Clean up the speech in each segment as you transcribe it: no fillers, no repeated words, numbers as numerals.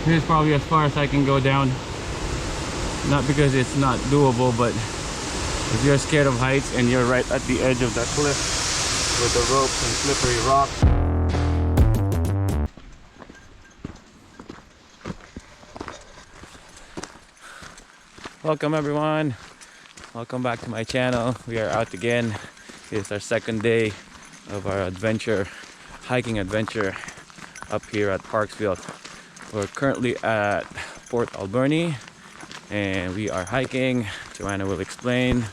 Here's probably as far as I can go down. Not because it's not doable, but if you're scared of heights and you're right at the edge of that cliff with the ropes and slippery rocks. Welcome everyone. Welcome back to my channel. We are out again. It's our second day of our adventure, hiking adventure up here at Parksfield. We're currently at Port Alberni and we are hiking. Joanna will explain.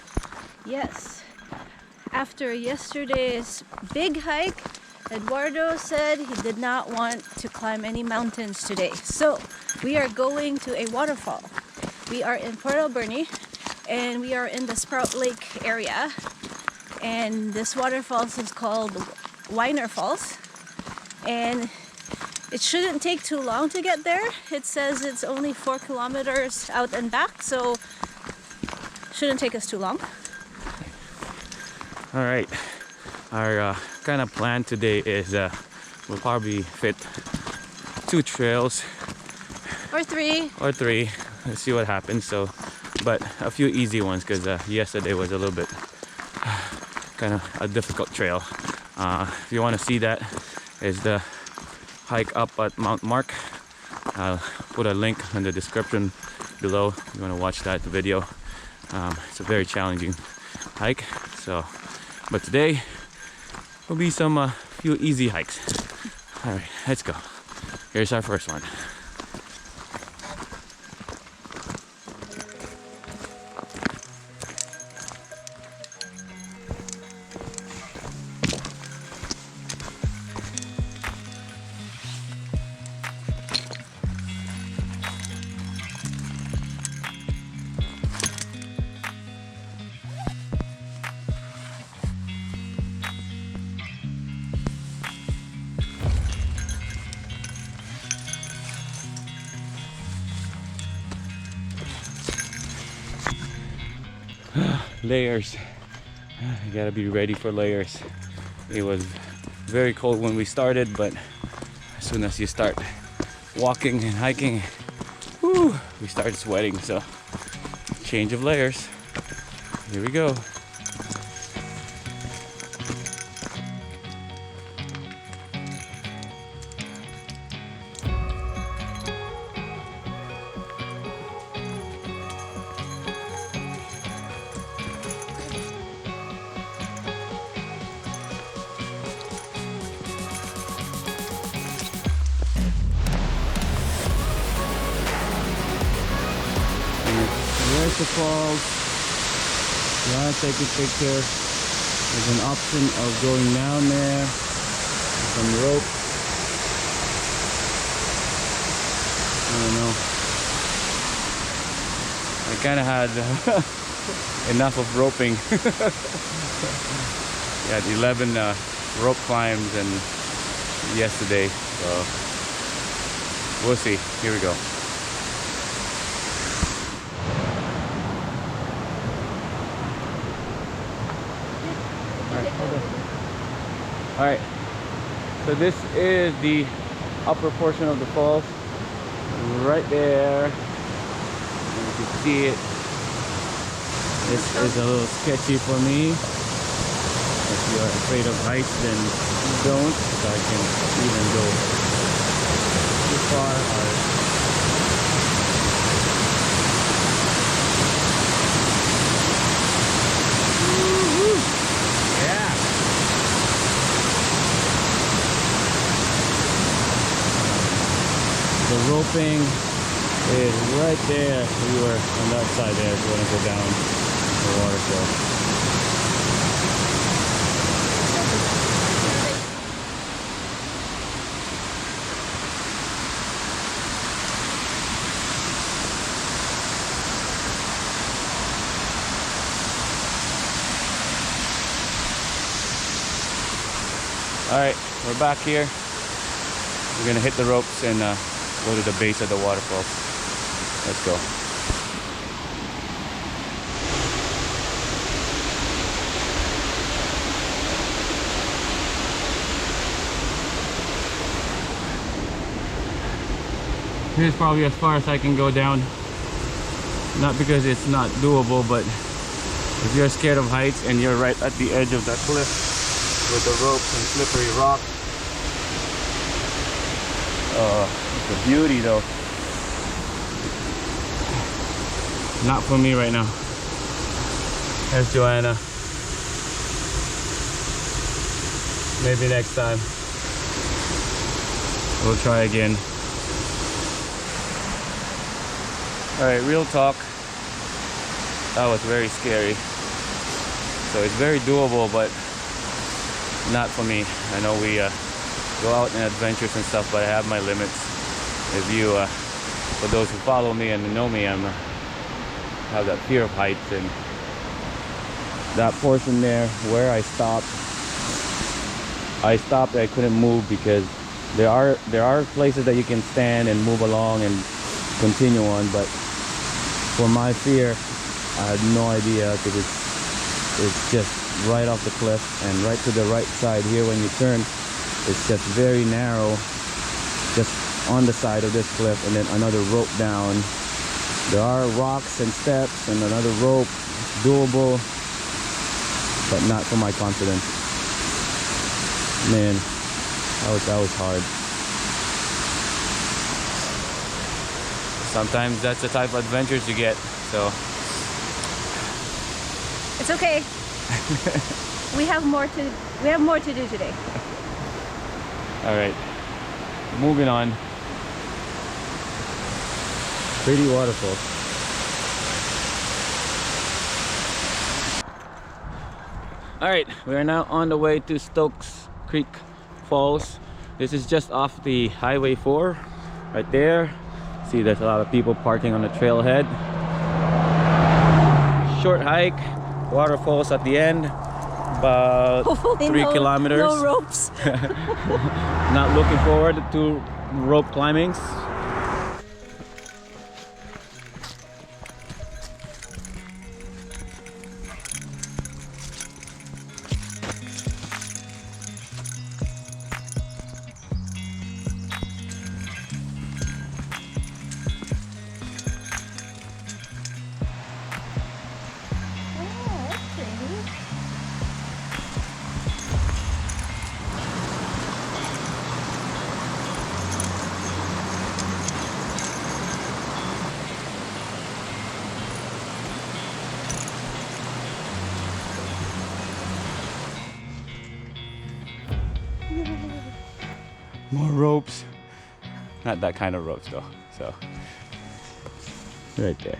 Yes, after yesterday's big hike, Eduardo said he did not want to climb any mountains today. So we are going to a waterfall. We are in Port Alberni and we are in the Sprout Lake area. And this waterfalls is called Weiner Falls. And it shouldn't take too long to get there. It says it's only 4 kilometers out and back, so shouldn't take us too long. All right, our kind of plan today is we'll probably fit 2 trails Or 3. or 3. Let's see what happens. So, but a few easy ones because yesterday was a little bit kind of a difficult trail. If you want to see that, is the hike up at Mount Mark. I'll put a link in the description below if you want to watch that video. It's a very challenging hike, so but today will be some few easy hikes. All right, let's go. Here's our first one. Layers. You gotta be ready for layers. It was very cold when we started, but as soon as you start walking and hiking, whew, we started sweating. So change of layers. Here we go. There's the falls. You want to take a picture? There's an option of going down there. Some rope. I don't know. I kind of had enough of roping. We had 11 rope climbs and yesterday, so we'll see. Here we go. All right, so this is the upper portion of the falls, right there. And you can see it. This is a little sketchy for me. If you are afraid of heights, then don't, because I can even go too far. The roping is right there. We were on that side there if you want to go down the waterfall. All right, we're back here. We're gonna hit the ropes and go to the base of the waterfall. Let's go. Here's probably as far as I can go down. Not because it's not doable, but if you're scared of heights and you're right at the edge of that cliff with the ropes and slippery rock. It's a beauty though. Not for me right now. There's Joanna. Maybe next time. We'll try again. Alright, real talk. That was very scary. So it's very doable, but not for me. I know we go out and adventures and stuff, but I have my limits. If you, for those who follow me and know me, I have that fear of heights, and that portion there where I stopped, I couldn't move because there are places that you can stand and move along and continue on, but for my fear, I had no idea because it's just right off the cliff, and right to the right side here when you turn, it's just very narrow, just on the side of this cliff, and then another rope down. There are rocks and steps and another rope, doable, but not for my confidence. Man, that was hard. Sometimes that's the type of adventures you get, so. It's okay. we have more to do today. All right, moving on. Pretty waterfall. All right, we are now on the way to Stokes Creek Falls. This is just off the Highway 4, right there. See, there's a lot of people parking on the trailhead. Short hike, waterfalls at the end, about Hopefully 3 kilometers. No ropes. Not looking forward to rope climbings. More ropes. Not that kind of ropes though. So right there.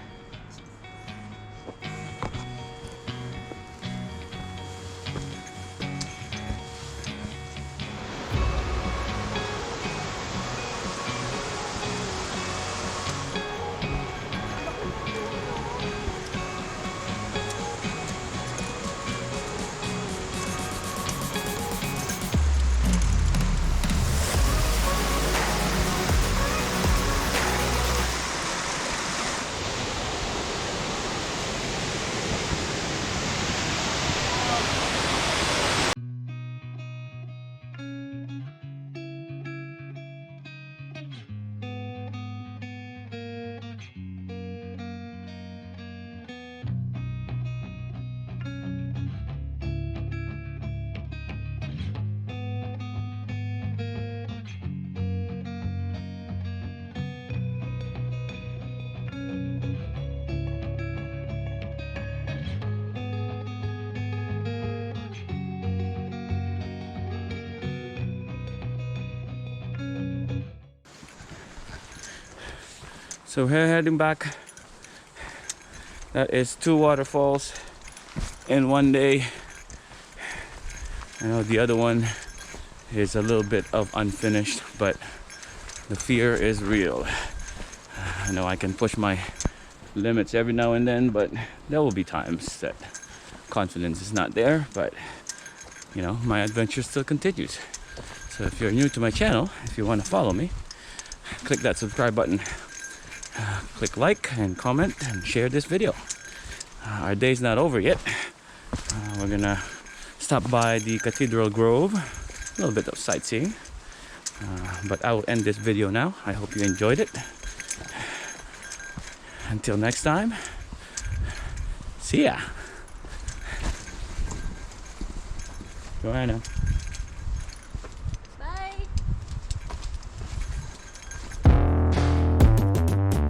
So we're heading back. That is 2 waterfalls in one day. I know the other one is a little bit of unfinished, but the fear is real. I know I can push my limits every now and then, but there will be times that confidence is not there, but you know, my adventure still continues. So if you're new to my channel, if you want to follow me, click that subscribe button. Click like and comment and share this video. Our day's not over yet. We're gonna stop by the Cathedral Grove, a little bit of sightseeing, but I will end this video now. I hope you enjoyed it. Until next time, see ya. Weiner.